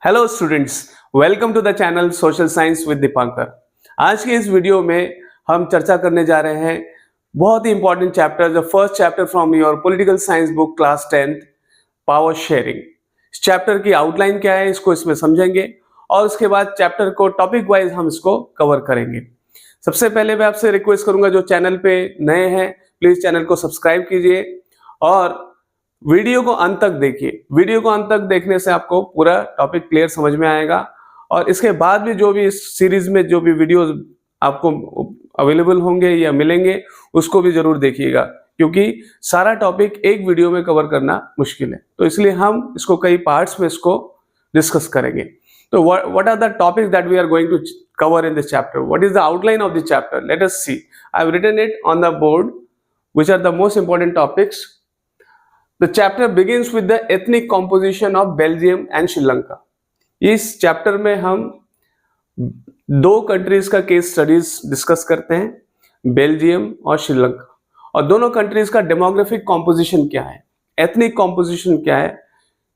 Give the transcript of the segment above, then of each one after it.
Hello students, welcome to the channel social science with Dipankar. आज के इस वीडियो में हम चर्चा करने जा रहे हैं बहुत ही important chapter, the first chapter from your political science book class 10th, power sharing. इस चैप्टर की आउटलाइन क्या है, इसको इसमें समझेंगे और उसके बाद चैप्टर को टॉपिक वाइज हम इसको कवर करेंगे। सबसे पहले मैं आपसे रिक्वेस्ट करूंगा, जो चैनल पे नए हैं प्लीज चैनल को सब्सक्राइब कीजिए और वीडियो को अंत तक देखिए। वीडियो को अंत तक देखने से आपको पूरा टॉपिक क्लियर समझ में आएगा और इसके बाद भी जो भी इस सीरीज में जो भी वीडियोस आपको अवेलेबल होंगे या मिलेंगे उसको भी जरूर देखिएगा, क्योंकि सारा टॉपिक एक वीडियो में कवर करना मुश्किल है, तो इसलिए हम इसको कई पार्ट्स में इसको डिस्कस करेंगे। तो what are the topics that we are going to cover in this chapter? What is the outline of the chapter? Let us see. I have written it on the board, which are the most important topics. The chapter begins with the ethnic composition of Belgium and Sri Lanka. इस chapter में हम दो countries का case studies discuss करते हैं, Belgium और श्रीलंका, और दोनों कंट्रीज का डेमोग्राफिक कॉम्पोजिशन क्या है, एथनिक कॉम्पोजिशन क्या है,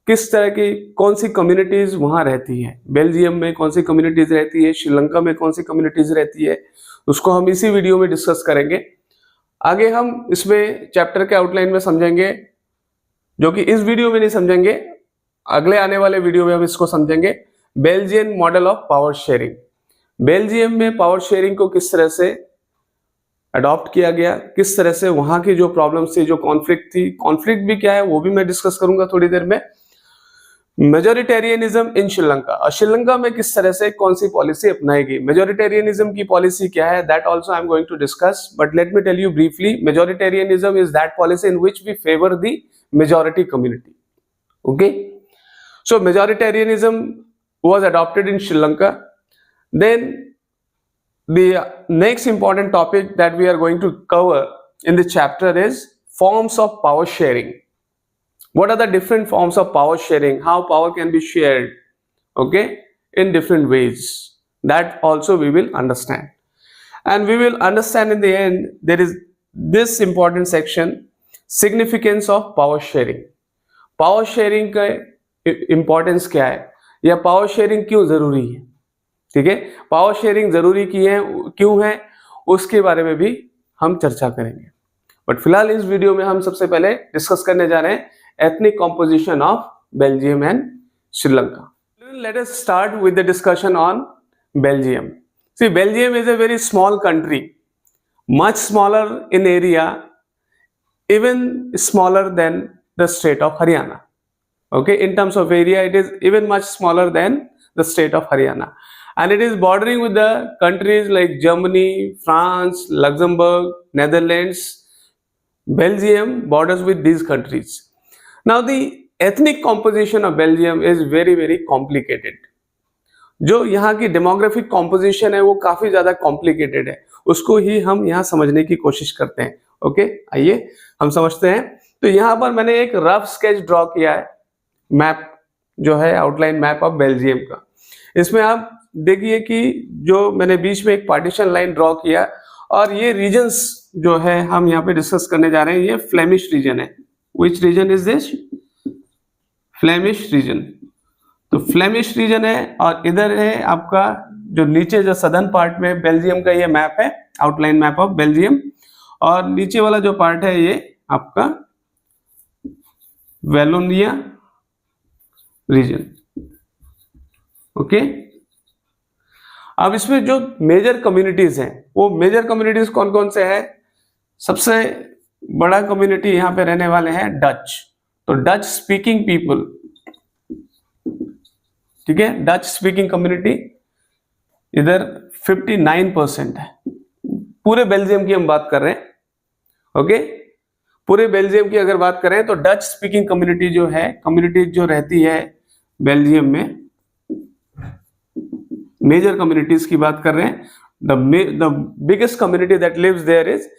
किस तरह की कौन सी कम्युनिटीज वहां रहती है, बेल्जियम में कौन सी कम्युनिटीज रहती है, श्रीलंका में कौन सी कम्युनिटीज रहती है, उसको हम इसी वीडियो में डिस्कस करेंगे। आगे हम इसमें चैप्टर के आउटलाइन में समझेंगे, जो कि इस वीडियो में नहीं समझेंगे, अगले आने वाले वीडियो में हम इसको समझेंगे, Belgian model of power sharing. Belgium में पावर शेयरिंग को किस तरह से अडॉप्ट किया गया, किस तरह से वहां की जो प्रॉब्लम्स थी, जो कॉन्फ्लिक्ट थी, कॉन्फ्लिक्ट भी क्या है वो भी मैं डिस्कस करूंगा थोड़ी देर में। मेजोरिटेरियनिज्म इन श्रीलंका, और श्रीलंका में किस तरह से कौन सी पॉलिसी अपनाएगी, मेजोरिटेरियनिज्म की पॉलिसी क्या है, that also I am going to discuss, but let me tell you briefly. Majoritarianism is that policy in which we favour the majority community. Okay, so majoritarianism was adopted in Sri Lanka. Then the next important topic that we are going to cover in the chapter is forms of power sharing. What are the different forms of power sharing, how power can be shared, okay, in different ways, that also we will understand. And we will understand in the end there is this important section, significance of power sharing. Power sharing का importance क्या है या power sharing क्यों जरूरी है, ठीक है, power sharing जरूरी क्यों है उसके बारे में भी हम चर्चा करेंगे। बट फिलहाल इस वीडियो में हम सबसे पहले डिस्कस करने जा रहे हैं ethnic composition of Belgium and Sri Lanka. Let us start with the discussion on Belgium. See, Belgium is a very small country, much smaller in area, even smaller than the state of Haryana. Okay, in terms of area it is even much smaller than the state of Haryana, and it is bordering with the countries like Germany, France, Luxembourg, Netherlands. Belgium borders with these countries. Now the ethnic composition of Belgium is very very complicated. जो यहाँ की demographic composition है वो काफी ज्यादा complicated है, उसको ही हम यहाँ समझने की कोशिश करते हैं। ओके, आइए हम समझते हैं। तो यहाँ पर मैंने एक रफ स्केच ड्रॉ किया है, मैप जो है आउटलाइन मैप ऑफ बेल्जियम का। इसमें आप देखिए कि जो मैंने बीच में एक पार्टीशन लाइन ड्रॉ किया, और ये रीजन्स जो है हम यहाँ पे डिस्कस करने जा रहे हैं, ये फ्लेमिश रीजन है। Which region is this? Flemish region. तो फ्लेमिश रीजन है, और इधर है आपका जो नीचे जो सदर्न पार्ट में बेल्जियम का ये मैप है, आउटलाइन मैप ऑफ बेल्जियम, और नीचे वाला जो पार्ट है ये आपका वेलोनिया रीजन। ओके, अब इसमें जो मेजर कम्युनिटीज हैं, वो मेजर कम्युनिटीज कौन कौन से हैं? सबसे बड़ा कम्युनिटी यहाँ पे रहने वाले हैं डच। तो डच स्पीकिंग पीपल, ठीक है, डच स्पीकिंग कम्युनिटी इधर 59% है। पूरे बेल्जियम की हम बात कर रहे हैं। ओके, पूरे बेल्जियम की अगर बात करें तो डच स्पीकिंग कम्युनिटी जो है, कम्युनिटी जो रहती है बेल्जियम में, मेजर कम्युनिटीज की बात कर रहे हैं। The biggest community that lives there is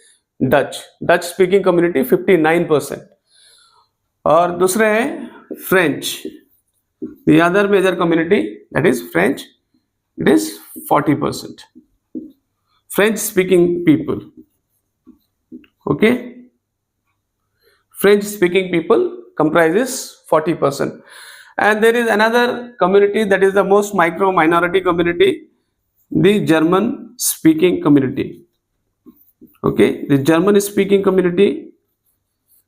Dutch speaking community 59%, और दूसरे है French, the other major community that is French, it is 40%, French speaking people. Okay, French speaking people comprises 40%. And there is another community that is the most micro minority community, the German speaking community. Okay, the German speaking community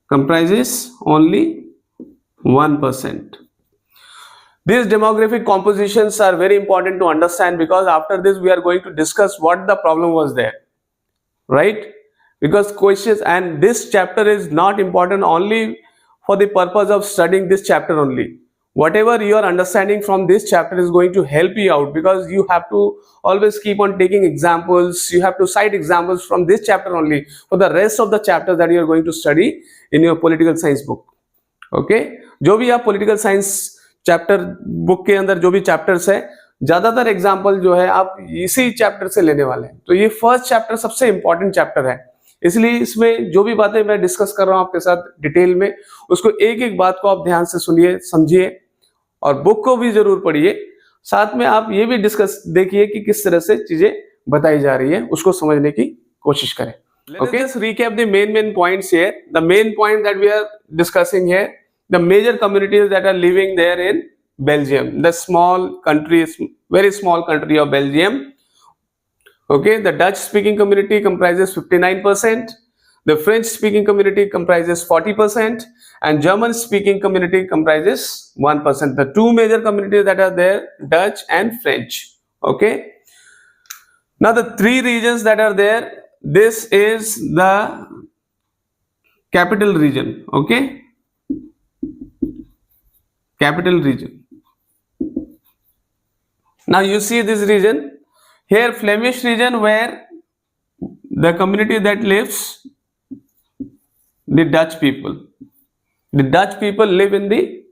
comprises only 1%. These demographic compositions are very important to understand, because after this we are going to discuss what the problem was there, right? Because questions, and this chapter is not important only for the purpose of studying this chapter only. Whatever you are understanding from this chapter is going to help you out, because you have to always keep on taking examples. You have to cite examples from this chapter only for the rest of the chapters that you are going to study in your political science book. Okay, जो भी आप political science chapter book के अंदर जो भी chapters है, ज्यादातर example जो है आप इसी चैप्टर से लेने वाले हैं. तो ये फर्स्ट चैप्टर सबसे इंपॉर्टेंट चैप्टर है, इसलिए इसमें जो भी बातें मैं डिस्कस कर रहा हूं आपके साथ डिटेल में, उसको एक एक बात को आप ध्यान से सुनिए, समझिए, और बुक को भी जरूर पढ़िए. साथ में आप ये भी डिस्कस देखिए कि किस तरह से चीजें बताई जा रही है, उसको समझने की कोशिश करें. Okay, just recap the main points here. The main point that we are discussing here, the major communities that are living there in Belgium, the small country, very small country of Belgium. Okay, the Dutch speaking community comprises 59%, the French speaking community comprises 40%, and German speaking community comprises 1%. The two major communities that are there, Dutch and French. Okay, now the three regions that are there, this is the capital region. Okay, capital region. Now you see this region here, Flemish region, where the community that lives, the Dutch people. The Dutch people live in the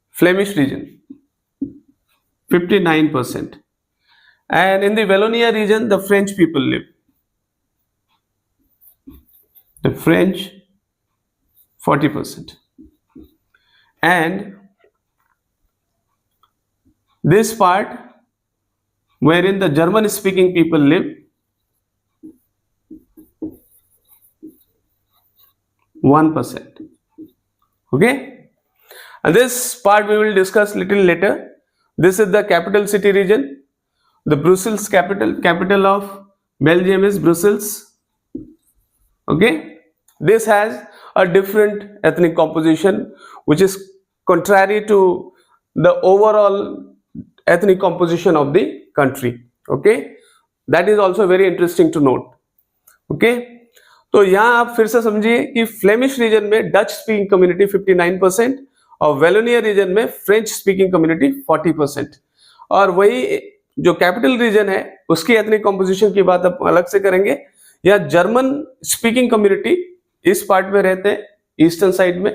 Flemish region, 59%. And in the Wallonia region, the French people live. The French, 40%. And this part wherein the German speaking people live, 1%. Okay, and this part we will discuss little later. This is the capital city region. The Brussels capital of Belgium is Brussels. Okay, this has a different ethnic composition which is contrary to the overall ethnic composition of the country. Okay, that is also very interesting to note. Okay, तो यहाँ आप फिर से समझिए कि Flemish region में Dutch speaking community 59% और Wallonia reason में फ्रेंच स्पीकिंग कम्युनिटी 40%. और वही जो कैपिटल रीजन है उसकी एथनिक कॉम्पोजिशन की बात आप अलग से करेंगे. या जर्मन स्पीकिंग कम्युनिटी इस पार्ट में रहते हैं, ईस्टर्न साइड में,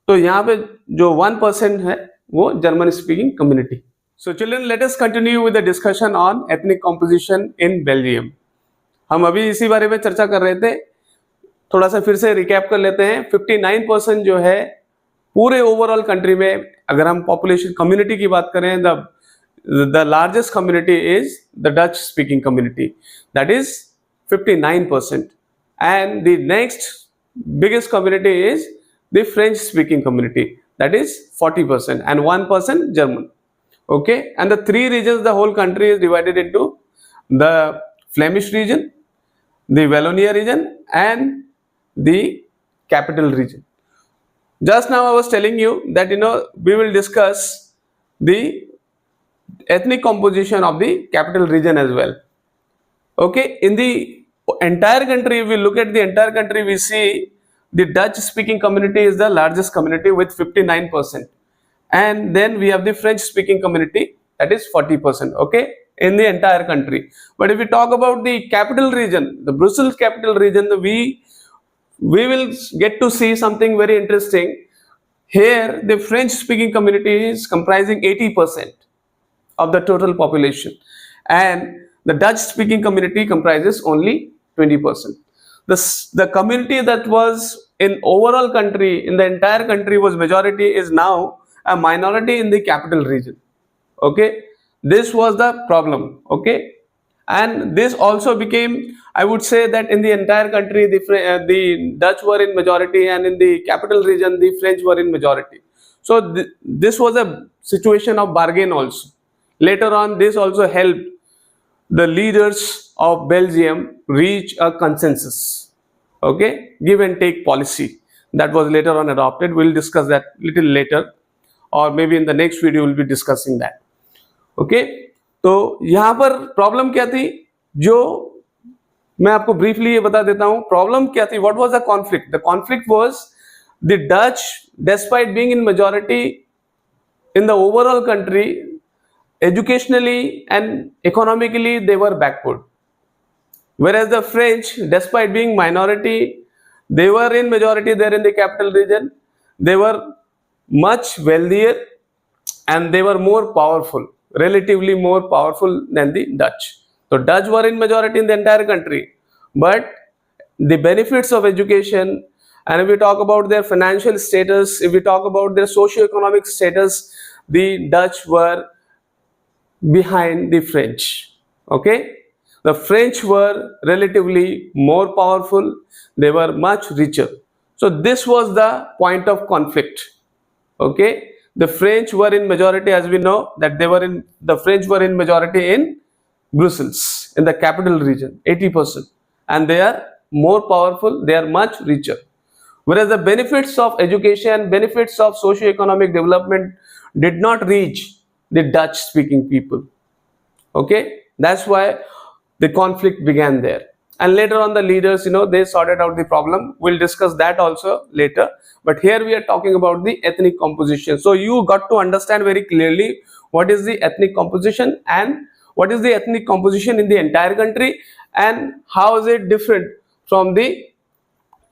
तो यहाँ पे जो 1% है वो German speaking community. So children, let us continue with the discussion on ethnic composition in Belgium. हम अभी इसी बारे में चर्चा कर रहे थे, थोड़ा सा फिर से रिकैप कर लेते हैं. 59% जो है पूरे ओवरऑल कंट्री में, अगर हम पॉपुलेशन कम्युनिटी की बात करें, the largest community is the Dutch speaking community, that is 59%, and the next biggest community is the French speaking community, that is 40%, and 1% German. Okay, and the three regions, the whole country is divided into the Flemish region, the Wallonia region, and the capital region. Just now I was telling you that we will discuss the ethnic composition of the capital region as well. Okay, in the entire country, if we look at the entire country, we see the Dutch speaking community is the largest community with 59%, and then we have the French speaking community, that is 40%. Okay, in the entire country. But if we talk about the capital region, the Brussels capital region, we will get to see something very interesting. Here the French speaking community is comprising 80% of the total population, and the Dutch speaking community comprises only 20%. The community that was in overall country, in the entire country, was majority, is now a minority in the capital region. Okay, this was the problem. Okay, and this also became, I would say that in the entire country the Dutch were in majority, and in the capital region the French were in majority. So this was a situation of bargain also. Later on, this also helped the leaders of Belgium reach a consensus. Okay, give and take policy that was later on adopted. We'll discuss that little later, or maybe in the next video we'll be discussing that. Okay, तो यहाँ पर problem क्या थी, जो मैं आपको briefly ये बता देता हूं प्रॉब्लम क्या थी. What was the conflict? The conflict was the Dutch, despite being in majority in the overall country, educationally and economically they were backward, whereas the French, despite being minority, they were in majority there in the capital region. They were much wealthier and they were more powerful, relatively more powerful than the Dutch. So Dutch were in majority in the entire country, but the benefits of education, and if we talk about their financial status, if we talk about their socio-economic status, the Dutch were behind the French. Okay, the French were relatively more powerful, they were much richer. So this was the point of conflict. Okay, the French were in majority, as we know that the French were in majority in Brussels, in the capital region, 80%, and they are more powerful, they are much richer. Whereas the benefits of education, benefits of socio-economic development did not reach the Dutch speaking people. Okay, that's why the conflict began there. And later on the leaders, they sorted out the problem. We'll discuss that also later. But here we are talking about the ethnic composition. So you got to understand very clearly what is the ethnic composition and what is the ethnic composition in the entire country and how is it different from the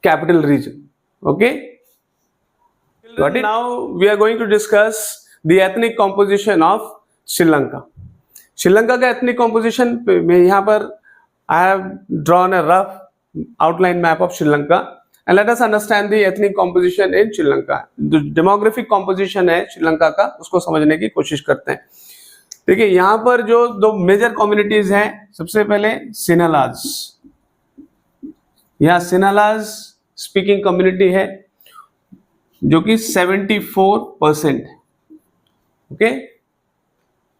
capital region. Okay, got it? Now we are going to discuss the ethnic composition of Sri Lanka. Sri Lanka का ethnic composition में यहाँ पर I have drawn a rough outline map of Sri Lanka and let us understand the ethnic composition in Sri Lanka. जो demographic composition है श्रीलंका का उसको समझने की कोशिश करते हैं. देखिए यहाँ पर जो दो मेजर कम्युनिटीज हैं, सबसे पहले सिनालाज. यहाँ सिनालाज स्पीकिंग कम्युनिटी है जो कि 74%. ओके,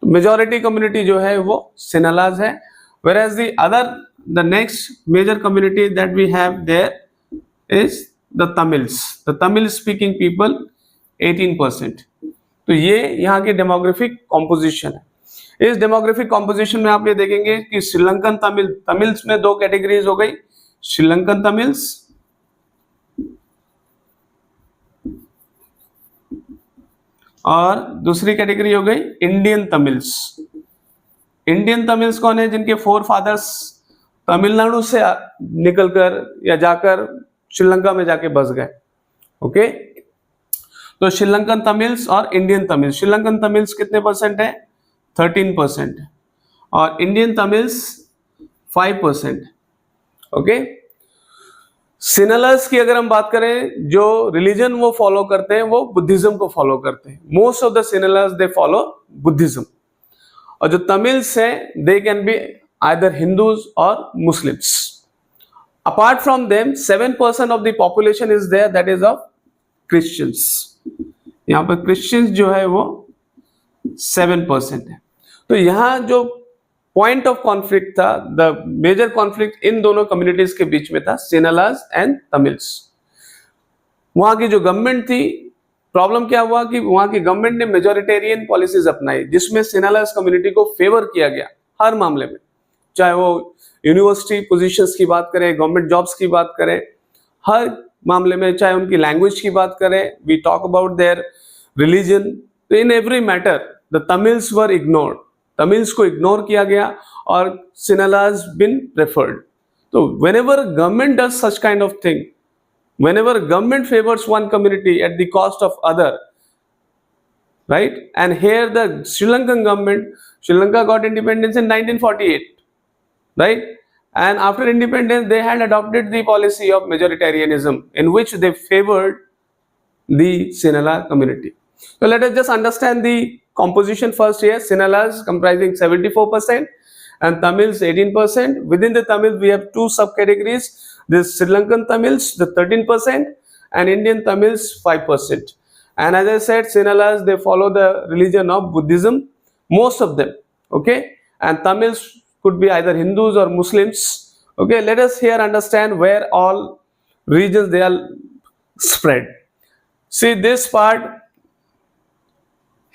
मेजॉरिटी कम्युनिटी जो है वो सिनालाज है. whereas the next major community that we have there is the Tamil speaking people, 18%. तो ये यहाँ की डेमोग्राफिक कॉम्पोजिशन है. इस डेमोग्राफिक कॉम्पोजिशन में आप ये देखेंगे कि श्रीलंकन तमिल्स में दो कैटेगरीज हो गई, श्रीलंकन तमिल्स और दूसरी कैटेगरी हो गई इंडियन तमिल्स. इंडियन तमिल्स कौन है? जिनके फोर फादर्स तमिलनाडु से निकलकर या जाकर श्रीलंका में जाके बस गए. ओके, तो श्रीलंकन तमिल्स और इंडियन तमिल्स. श्रीलंकन तमिल्स कितने परसेंट है? 13%, और इंडियन तमिल्स 5%. ओके, सिनालास की अगर हम बात करें, जो रिलीजन वो फॉलो करते हैं वो बुद्धिज्म को फॉलो करते हैं. Most of the Sinhalas they follow Buddhism. और जो तमिल्स हैं they can be either Hindus or Muslims. Apart from them 7% of the population is there that is of Christians. यहाँ पर क्रिश्चियंस जो है वो 7% है. तो यहाँ जो पॉइंट ऑफ कॉन्फ्लिक्ट था, द मेजर कॉन्फ्लिक्ट इन दोनों कम्युनिटीज के बीच में था, सिनालास एंड तमिल्स. वहां की जो गवर्नमेंट थी, प्रॉब्लम क्या हुआ कि वहां की गवर्नमेंट ने मेजोरिटेरियन पॉलिसीज अपनाई, जिसमें सिनालास कम्युनिटी को फेवर किया गया हर मामले में. चाहे वो यूनिवर्सिटी पोजीशंस की बात करें, गवर्नमेंट जॉब्स की बात करें, हर मामले में, चाहे उनकी लैंग्वेज की बात करें, we talk about their religion, in every matter the Tamils were ignored. Tamils को इग्नोर किया गया और सिनालास बिन प्रेफर्ड. तो whenever government does such kind of thing, whenever government favors one community at the cost of other, right? And here the Sri Lankan government, Sri Lanka got independence in 1948, right? And after independence they had adopted the policy of majoritarianism in which they favored the Sinhala community. So let us just understand the composition first here. Sinalas comprising 74% and Tamils 18%. Within the Tamils we have two subcategories. The Sri Lankan Tamils, the 13%, and Indian Tamils 5%. And as I said, Sinhalas, they follow the religion of Buddhism, most of them, okay? And Tamils could be either Hindus or Muslims, okay? Let us here understand where all regions they are spread. See this part,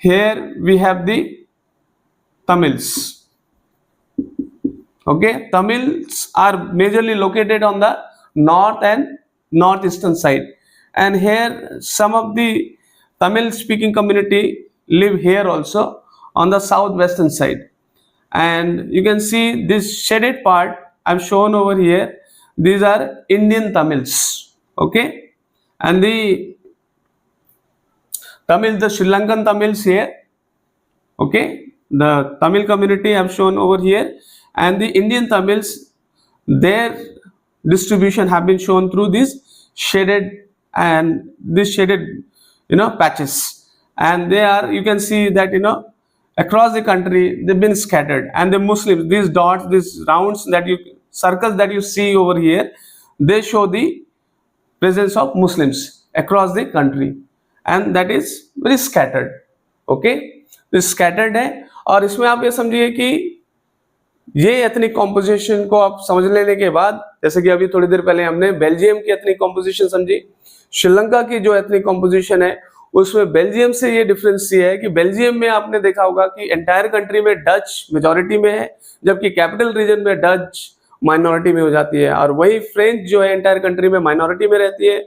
here we have the Tamils, okay? Tamils are majorly located on the north and northeastern side, and here some of the Tamil speaking community live here also on the southwestern side. And you can see this shaded part I've shown over here, these are Indian Tamils, okay? And the Tamil, the Sri Lankan Tamils here, okay? The Tamil community I've shown over here, and the Indian Tamils, their distribution have been shown through these shaded and this shaded, patches. And they are, you can see that, across the country they've been scattered. And the Muslims, these dots, these rounds that you, circles that you see over here, they show the presence of Muslims across the country, and that is very scattered, okay? तो scattered है, और इसमें आप ये समझिए कि ये ethnic composition को आप समझ लेने के बाद, जैसे कि अभी थोड़ी देर पहले हमने बेल्जियम की एथनिक कॉम्पोजिशन समझी, श्रीलंका की जो एथनिक कॉम्पोजिशन है उसमें बेल्जियम से ये डिफरेंस ये है कि बेल्जियम में आपने देखा होगा कि एंटायर कंट्री में डच मेजॉरिटी में है, जबकि कैपिटल रीजन में डच माइनॉरिटी में हो जाती है, और वही फ्रेंच जो है एंटायर कंट्री में माइनॉरिटी में रहती है,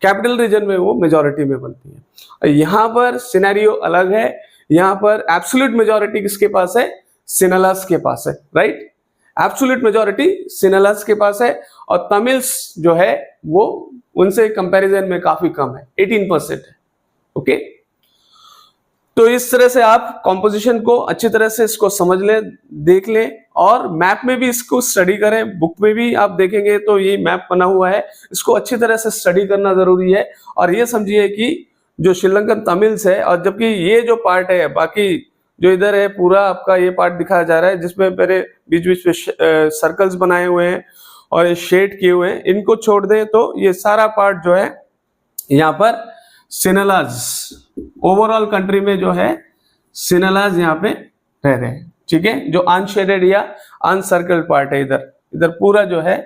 कैपिटल रीजन में वो मेजॉरिटी में बनती है। यहाँ पर सिनेरियो अलग है, यहाँ पर एब्सोल्यूट मेजॉरिटी किसके पास है? सिनहलास के पास है, राइट? एब्सोल्यूट मेजॉरिटी सिनहलास के पास है, और तमिल्स जो है वो उनसे कंपैरिजन में काफी कम है, 18% है, ओके? तो इस तरह से आप कॉम्पोजिशन को अच्छी तरह से इसको समझ लें, देख लें, और मैप में भी इसको स्टडी करें। बुक में भी आप देखेंगे तो ये मैप बना हुआ है, इसको अच्छी तरह से स्टडी करना जरूरी है। और ये समझिए कि जो श्रीलंकन तमिल्स है, और जबकि ये जो पार्ट है, बाकी जो इधर है पूरा आपका ये पार्ट दिखाया जा रहा है जिसमें मेरे बीच बीच में सर्कल्स बनाए हुए हैं और ये शेड किए हुए हैं, इनको छोड़ दें तो ये सारा पार्ट जो है यहाँ पर सिनहलाज, ओवरऑल कंट्री में जो है सिनहलाज यहाँ पे रह रहे हैं, ठीक है? जो अनशेडेड या अनसर्कल्ड पार्ट है, इधर इधर पूरा जो है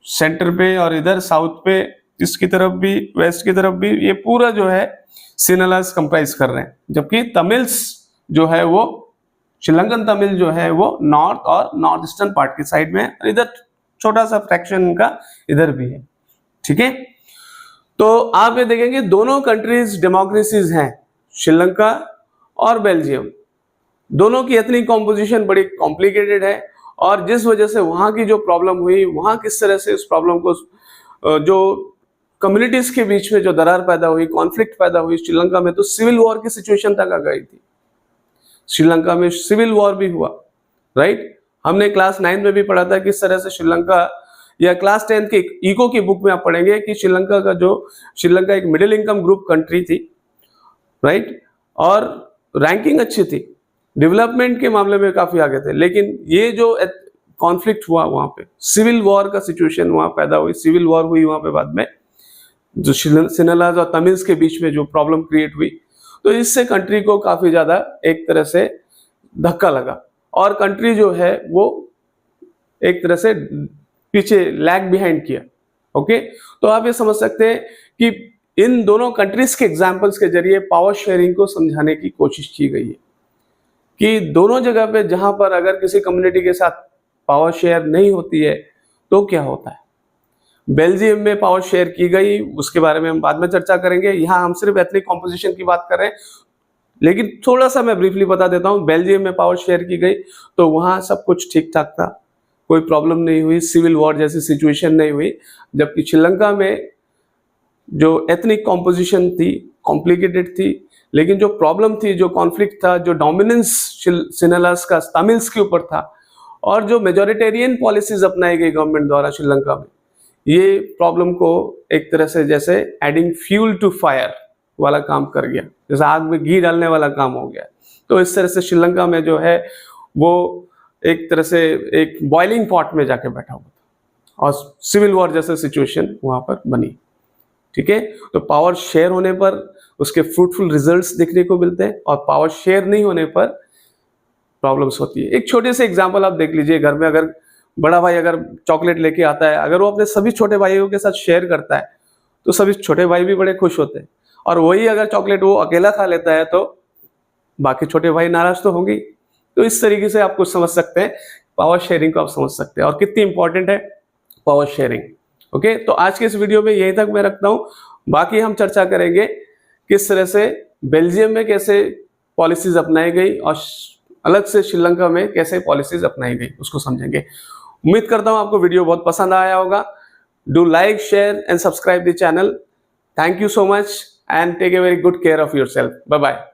सेंटर पे, और इधर साउथ पे, इसकी तरफ भी, वेस्ट की तरफ भी, ये पूरा जो है सिनहलाज कंप्राइज कर रहे हैं। जबकि तमिल्स जो है वो, श्रीलंकन तमिल जो है वो नॉर्थ और नॉर्थ ईस्टर्न पार्ट की साइड में, इधर छोटा सा फ्रैक्शन का इधर भी है, ठीक है? तो आप ये देखेंगे दोनों कंट्रीज डेमोक्रेसीज हैं, श्रीलंका और बेल्जियम, दोनों की एथनिक कॉम्पोजिशन बड़ी कॉम्प्लिकेटेड है, और जिस वजह से वहां की जो प्रॉब्लम हुई, वहां किस तरह से उस प्रॉब्लम को, जो कम्युनिटीज के बीच में जो दरार पैदा हुई, कॉन्फ्लिक्ट पैदा हुई, श्रीलंका में तो सिविल वॉर की सिचुएशन तक आ गई थी। श्रीलंका में सिविल वॉर भी हुआ, राइट? हमने क्लास 9 में भी पढ़ा था किस तरह से श्रीलंका, या क्लास 10 के इको की बुक में आप पढ़ेंगे कि श्रीलंका एक मिडिल इनकम ग्रुप कंट्री थी, राइट? और रैंकिंग अच्छी थी, डेवलपमेंट के मामले में काफी आगे थे, लेकिन ये जो कॉन्फ्लिक्ट हुआ वहां पे, सिविल वॉर का सिचुएशन वहां पैदा हुई, सिविल वॉर हुई वहां पे बाद में, जो सिनहलाज और तमिल्स के बीच में जो प्रॉब्लम क्रिएट हुई, तो इससे कंट्री को काफी ज्यादा एक तरह से धक्का लगा, और कंट्री जो है वो एक तरह से पीछे लैग बिहाइंड किया, ओके? तो आप ये समझ सकते हैं कि इन दोनों कंट्रीज के एग्जांपल्स के जरिए पावर शेयरिंग को समझाने की कोशिश की गई है कि दोनों जगह पे जहां पर अगर किसी कम्युनिटी के साथ पावर शेयर नहीं होती है तो क्या होता है। बेल्जियम में पावर शेयर की गई, उसके बारे में हम बाद में चर्चा करेंगे, यहाँ हम सिर्फ एथनिक कॉम्पोजिशन की बात कर रहे हैं, लेकिन थोड़ा सा मैं ब्रीफली बता देता हूँ। बेल्जियम में पावर शेयर की गई तो वहां सब कुछ ठीक ठाक था, कोई प्रॉब्लम नहीं हुई, सिविल वॉर जैसी सिचुएशन नहीं हुई। जबकि श्रीलंका में जो एथनिक कॉम्पोजिशन थी कॉम्प्लिकेटेड थी, लेकिन जो प्रॉब्लम थी, जो कॉन्फ्लिक्ट था, जो डोमिनेंस सिनहलास का तमिल्स के ऊपर था, और जो मेजॉरिटेरियन पॉलिसीज अपनाई गई गवर्नमेंट द्वारा श्रीलंका में, ये प्रॉब्लम को एक तरह से जैसे एडिंग फ्यूल टू फायर वाला काम कर गया, जैसे आग में घी डालने वाला काम हो गया। तो इस तरह से श्रीलंका में जो है वो एक तरह से एक बॉइलिंग पॉट में जाके बैठा हुआ था, और सिविल वॉर जैसे सिचुएशन वहां पर बनी, ठीक है? तो पावर शेयर होने पर उसके फ्रूटफुल रिजल्ट्स देखने को मिलते हैं, और पावर शेयर नहीं होने पर प्रॉब्लम्स होती है। एक छोटे से एग्जांपल आप देख लीजिए, घर में अगर बड़ा भाई अगर चॉकलेट लेके आता है, अगर वो अपने सभी छोटे भाइयों के साथ शेयर करता है तो सभी छोटे भाई भी बड़े खुश होते हैं, और वही अगर चॉकलेट वो अकेला खा लेता है तो बाकी छोटे भाई नाराज तो होंगे। तो इस तरीके से आप कुछ समझ सकते हैं, पावर शेयरिंग को आप समझ सकते हैं और कितनी इंपॉर्टेंट है पावर शेयरिंग। ओके, तो आज के इस वीडियो में यहीं तक मैं रखता हूं, बाकी हम चर्चा करेंगे किस तरह से बेल्जियम में कैसे पॉलिसीज अपनाई गई और अलग से श्रीलंका में कैसे पॉलिसीज अपनाई गई, उसको समझेंगे। उम्मीद करता हूं आपको वीडियो बहुत पसंद आया होगा। Do like, share and subscribe the channel. Thank you so much and take a very good care of yourself. Bye bye.